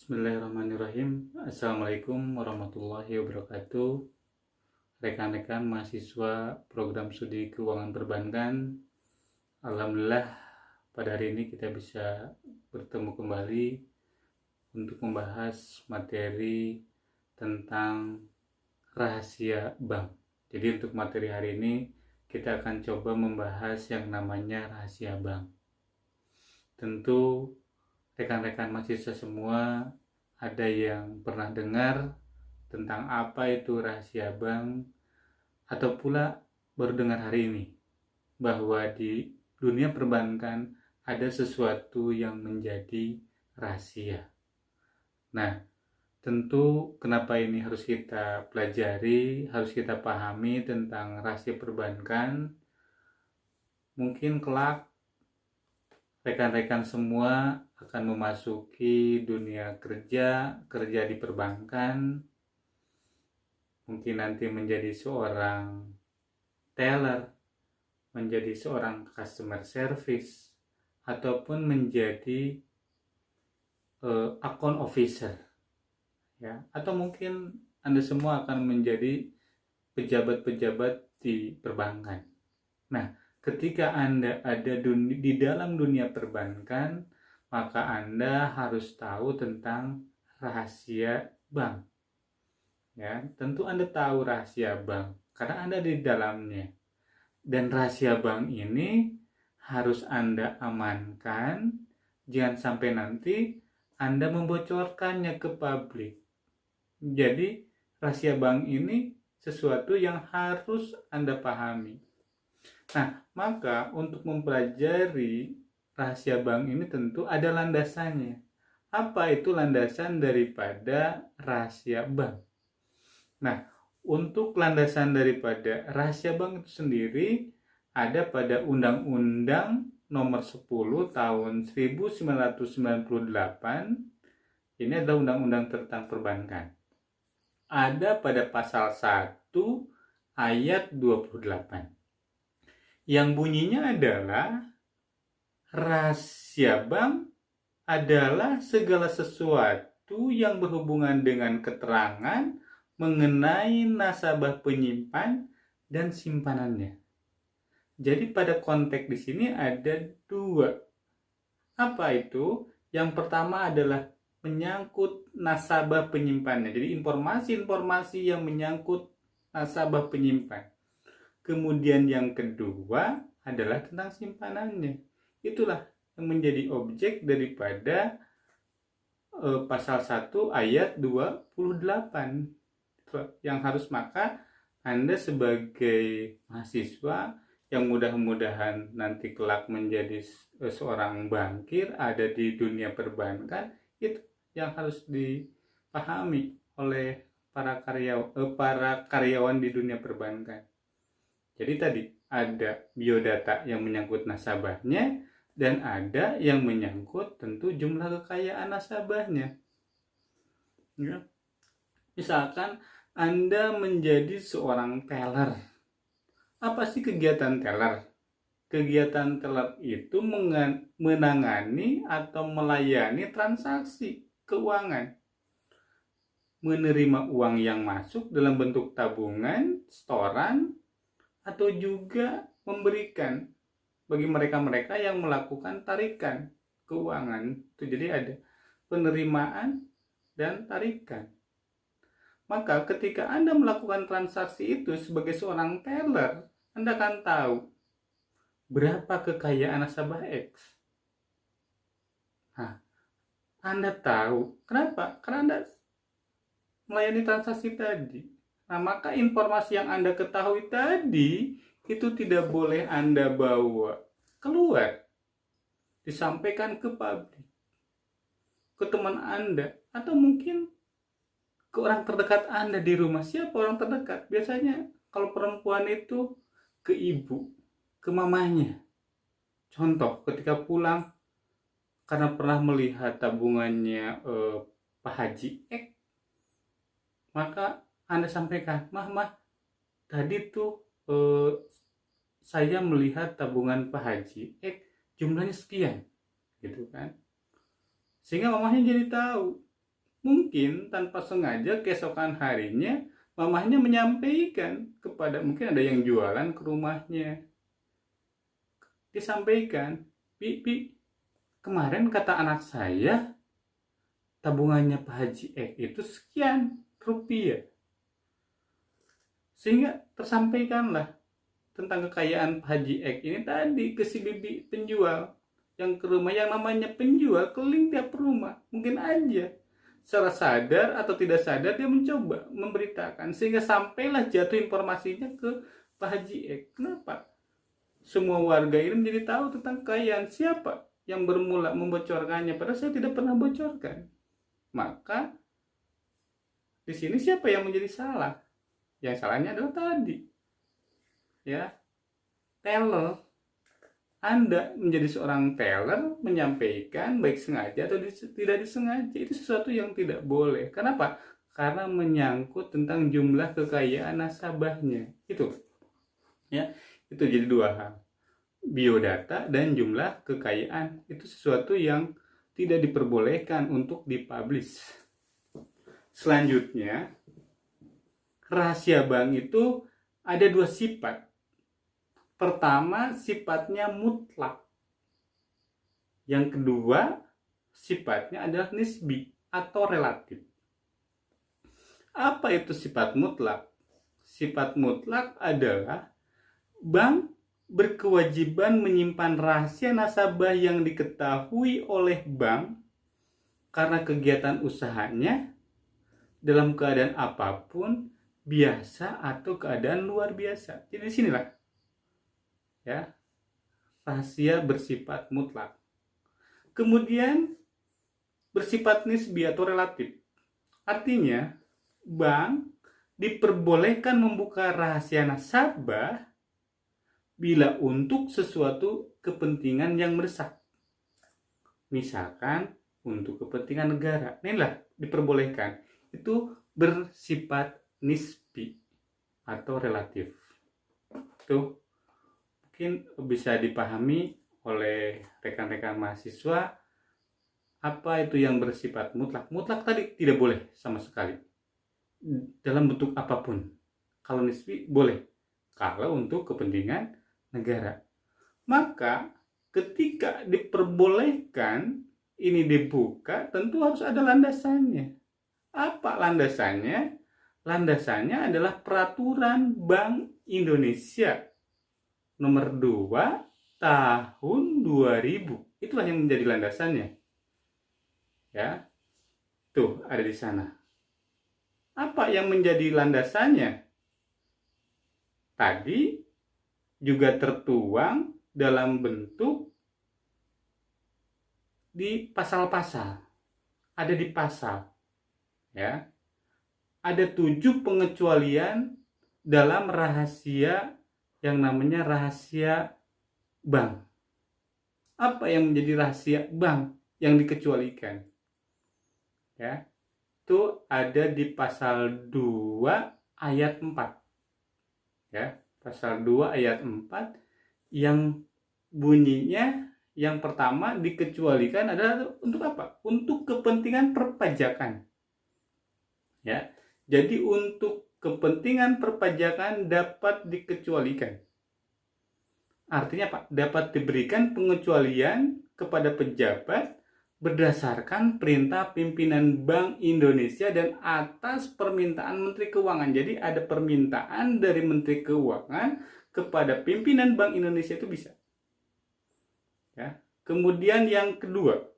Bismillahirrahmanirrahim. Assalamualaikum warahmatullahi wabarakatuh. Rekan-rekan mahasiswa program studi keuangan perbankan. Alhamdulillah pada hari ini kita bisa bertemu kembali untuk membahas materi tentang rahasia bank. Jadi untuk materi hari ini kita akan coba membahas yang namanya rahasia bank. Tentu rekan-rekan mahasiswa semua ada yang pernah dengar tentang apa itu rahasia bank, atau pula baru dengar hari ini bahwa di dunia perbankan ada sesuatu yang menjadi rahasia. Nah, tentu kenapa ini harus kita pelajari, harus kita pahami tentang rahasia perbankan. Mungkin kelak rekan-rekan semua akan memasuki dunia kerja di perbankan, mungkin nanti menjadi seorang teller, menjadi seorang customer service, ataupun menjadi account officer, ya, atau mungkin Anda semua akan menjadi pejabat-pejabat di perbankan. Nah, ketika Anda ada di dalam dunia perbankan, maka Anda harus tahu tentang rahasia bank. Ya, tentu Anda tahu rahasia bank karena Anda di dalamnya. Dan rahasia bank ini harus Anda amankan, jangan sampai nanti Anda membocorkannya ke publik. Jadi, rahasia bank ini sesuatu yang harus Anda pahami. Nah, maka untuk mempelajari rahasia bank ini tentu ada landasannya. Apa itu landasan daripada rahasia bank? Nah, untuk landasan daripada rahasia bank itu sendiri ada pada Undang-Undang Nomor 10 Tahun 1998. Ini adalah undang-undang tentang perbankan. Ada pada pasal 1 ayat 28. Yang bunyinya adalah rahasia bank adalah segala sesuatu yang berhubungan dengan keterangan mengenai nasabah penyimpan dan simpanannya. Jadi pada konteks di sini ada dua. Apa itu? Yang pertama adalah menyangkut nasabah penyimpannya. Jadi informasi-informasi yang menyangkut nasabah penyimpan. Kemudian yang kedua adalah tentang simpanannya. Itulah yang menjadi objek daripada pasal 1 ayat 28. Yang harus maka Anda sebagai mahasiswa yang mudah-mudahan nanti kelak menjadi seorang bankir ada di dunia perbankan, itu yang harus dipahami oleh para karyawan di dunia perbankan. Jadi tadi ada biodata yang menyangkut nasabahnya dan ada yang menyangkut tentu jumlah kekayaan nasabahnya. Ya. Misalkan Anda menjadi seorang teller. Apa sih kegiatan teller? Kegiatan teller itu menangani atau melayani transaksi keuangan. Menerima uang yang masuk dalam bentuk tabungan, setoran, atau juga memberikan bagi mereka-mereka yang melakukan tarikan keuangan. Itu jadi ada penerimaan dan tarikan. Maka ketika Anda melakukan transaksi itu sebagai seorang teller, Anda akan tahu berapa kekayaan nasabah X. Nah, Anda tahu kenapa? Karena Anda melayani transaksi tadi. Nah, maka informasi yang Anda ketahui tadi itu tidak boleh Anda bawa keluar, disampaikan ke publik, ke teman Anda, atau mungkin ke orang terdekat Anda di rumah. Siapa orang terdekat? Biasanya kalau perempuan itu ke ibu, ke mamanya. Contoh, ketika pulang karena pernah melihat tabungannya Pak Haji X, maka Anda sampaikan, mah, tadi tuh saya melihat tabungan Pak Haji jumlahnya sekian, gitu kan, sehingga mamanya jadi tahu. mungkin tanpa sengaja keesokan harinya mamahnya menyampaikan kepada, mungkin ada yang jualan ke rumahnya, disampaikan, Pi, kemarin kata anak saya tabungannya Pak Haji X itu sekian rupiah. Sehingga tersampaikanlah tentang kekayaan Pak Haji X ini tadi ke si bibi penjual, yang ke rumah, yang namanya penjual keliling tiap rumah. Mungkin aja secara sadar atau tidak sadar dia mencoba memberitakan, sehingga sampailah jatuh informasinya ke Pak Haji X. Kenapa? Semua warga ini menjadi tahu tentang kekayaan. Siapa yang bermula membocorkannya, padahal saya tidak pernah bocorkan. Maka di sini siapa yang menjadi salah? Yang salahnya adalah tadi, ya, teller. Anda menjadi seorang teller, menyampaikan baik sengaja atau tidak disengaja, itu sesuatu yang tidak boleh. Kenapa? Karena menyangkut tentang jumlah kekayaan nasabahnya. Itu, ya, itu jadi dua hal. Biodata dan jumlah kekayaan itu sesuatu yang tidak diperbolehkan untuk dipublish. Selanjutnya, rahasia bank itu ada dua sifat. Pertama, sifatnya mutlak. Yang kedua, sifatnya adalah nisbi atau relatif. Apa itu sifat mutlak? Sifat mutlak adalah bank berkewajiban menyimpan rahasia nasabah yang diketahui oleh bank karena kegiatan usahanya dalam keadaan apapun, biasa atau keadaan luar biasa. Jadi disinilah, ya, rahasia bersifat mutlak. Kemudian bersifat nisbi atau relatif. Artinya bank diperbolehkan membuka rahasia nasabah bila untuk sesuatu kepentingan yang mendesak. Misalkan untuk kepentingan negara. Inilah diperbolehkan. Itu bersifat nisbi atau relatif. Itu mungkin bisa dipahami oleh rekan-rekan mahasiswa apa itu yang bersifat mutlak. Mutlak tadi tidak boleh sama sekali dalam bentuk apapun. Kalau nisbi boleh kalau untuk kepentingan negara. Maka ketika diperbolehkan ini dibuka, tentu harus ada landasannya. Apa landasannya? Landasannya adalah Peraturan Bank Indonesia nomor 2 tahun 2000. Itulah yang menjadi landasannya. Ya. Tuh, ada di sana. Apa yang menjadi landasannya? Tadi juga tertuang dalam bentuk di pasal-pasal. Ada di pasal. Ya. Ada 7 pengecualian dalam rahasia yang namanya rahasia bank. Apa yang menjadi rahasia bank yang dikecualikan? Ya, itu ada di pasal 2 ayat 4. Ya, pasal 2 ayat 4 yang bunyinya yang pertama dikecualikan adalah untuk apa? Untuk kepentingan perpajakan. Ya. Jadi untuk kepentingan perpajakan dapat dikecualikan. Artinya Pak, dapat diberikan pengecualian kepada pejabat berdasarkan perintah pimpinan Bank Indonesia dan atas permintaan Menteri Keuangan. Jadi ada permintaan dari Menteri Keuangan kepada pimpinan Bank Indonesia itu bisa. Ya. Kemudian yang kedua,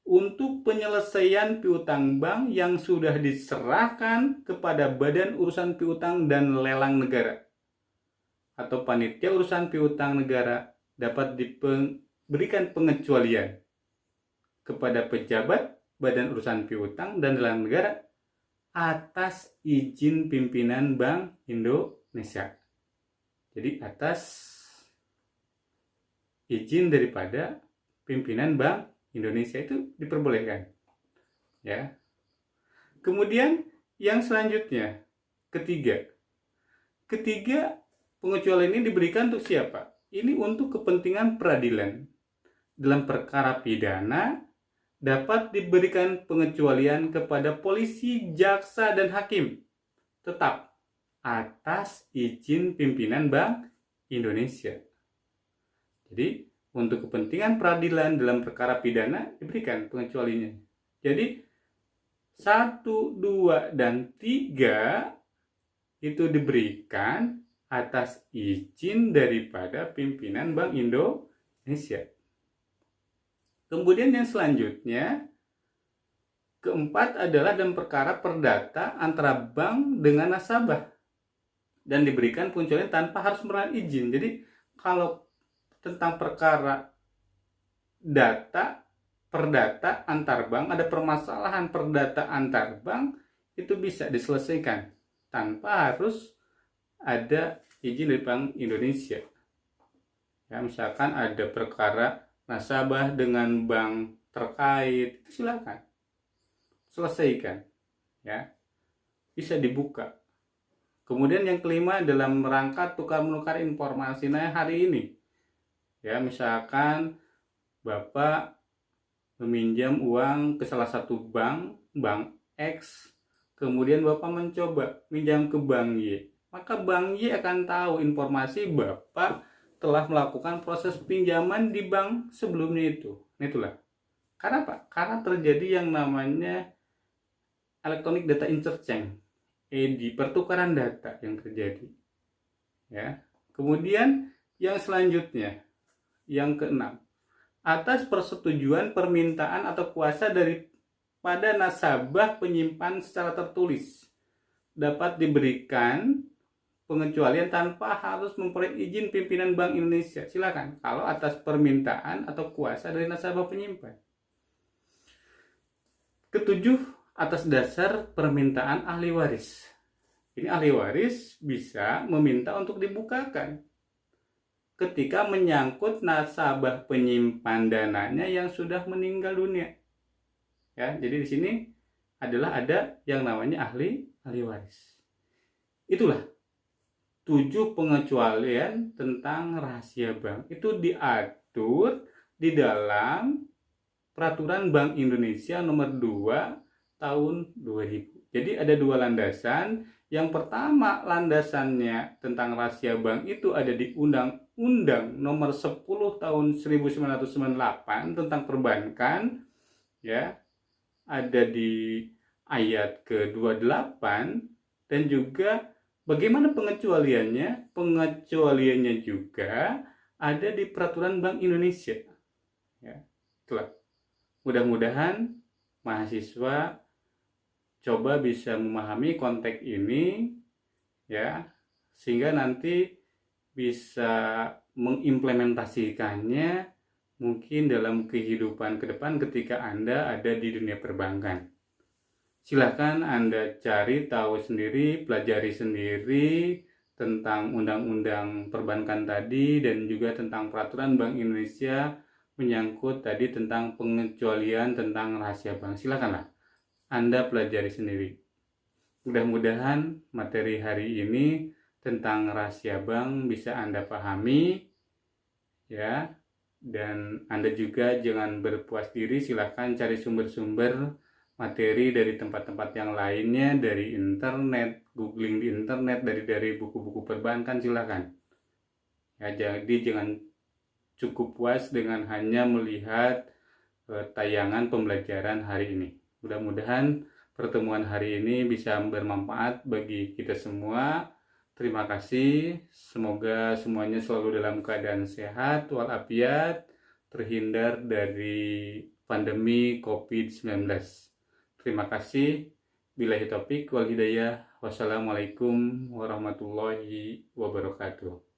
untuk penyelesaian piutang bank yang sudah diserahkan kepada Badan Urusan Piutang dan Lelang Negara atau Panitia Urusan Piutang Negara dapat diberikan pengecualian kepada pejabat Badan Urusan Piutang dan Lelang Negara atas izin pimpinan Bank Indonesia. Jadi atas izin daripada pimpinan Bank Indonesia itu diperbolehkan. Ya. Kemudian yang selanjutnya, ketiga pengecualian ini diberikan untuk siapa? Ini untuk kepentingan peradilan dalam perkara pidana dapat diberikan pengecualian kepada polisi, jaksa, dan hakim, tetap atas izin pimpinan Bank Indonesia. Jadi, untuk kepentingan peradilan dalam perkara pidana diberikan pengecualiannya. Jadi, 1, 2, dan 3 itu diberikan atas izin daripada pimpinan Bank Indonesia. Kemudian yang selanjutnya, keempat adalah dalam perkara perdata antara bank dengan nasabah dan diberikan pengecualian tanpa harus menerima izin. Jadi kalau tentang perkara perdata antar bank, ada permasalahan perdata antar bank, itu bisa diselesaikan tanpa harus ada izin dari Bank Indonesia. Ya, misalkan ada perkara nasabah dengan bank terkait, silakan selesaikan, ya, bisa dibuka. Kemudian yang kelima, dalam rangka tukar menukar informasi. Nah, hari ini, ya, misalkan Bapak meminjam uang ke salah satu bank X, kemudian Bapak mencoba minjam ke bank Y, maka bank Y akan tahu informasi Bapak telah melakukan proses pinjaman di bank sebelumnya itu. Itulah. Karena apa? Karena terjadi yang namanya electronic data interchange, EDI, pertukaran data yang terjadi. Ya. Kemudian yang selanjutnya, yang keenam, atas persetujuan permintaan atau kuasa daripada nasabah penyimpan secara tertulis, dapat diberikan pengecualian tanpa harus memperoleh izin pimpinan Bank Indonesia. Silakan kalau atas permintaan atau kuasa dari nasabah penyimpan. Ketujuh, atas dasar permintaan ahli waris. Ini ahli waris bisa meminta untuk dibukakan ketika menyangkut nasabah penyimpan dananya yang sudah meninggal dunia. Ya, jadi di sini adalah ada yang namanya ahli waris. Itulah 7 pengecualian tentang rahasia bank. Itu diatur di dalam Peraturan Bank Indonesia nomor 2 tahun 2000. Jadi ada 2 landasan. Yang pertama, landasannya tentang rahasia bank itu ada di Undang-Undang nomor 10 tahun 1998 tentang perbankan, ya. Ada di ayat ke-28, dan juga bagaimana pengecualiannya? Pengecualiannya juga ada di Peraturan Bank Indonesia. Ya, itulah. Mudah-mudahan mahasiswa coba bisa memahami konteks ini, ya, sehingga nanti bisa mengimplementasikannya mungkin dalam kehidupan ke depan ketika Anda ada di dunia perbankan. Silahkan Anda cari tahu sendiri, pelajari sendiri tentang undang-undang perbankan tadi dan juga tentang peraturan Bank Indonesia menyangkut tadi tentang pengecualian tentang rahasia bank. Silakanlah Anda pelajari sendiri. Mudah-mudahan materi hari ini tentang rahasia bank bisa Anda pahami, ya. Dan Anda juga jangan berpuas diri, silahkan cari sumber-sumber materi dari tempat-tempat yang lainnya, dari internet, googling di internet, dari buku-buku perbankan, silakan. Ya, jadi jangan cukup puas dengan hanya melihat tayangan pembelajaran hari ini. Mudah-mudahan pertemuan hari ini bisa bermanfaat bagi kita semua. Terima kasih. Semoga semuanya selalu dalam keadaan sehat walafiat, terhindar dari pandemi COVID-19. Terima kasih. Billahi taufik wal hidayah. Wassalamualaikum warahmatullahi wabarakatuh.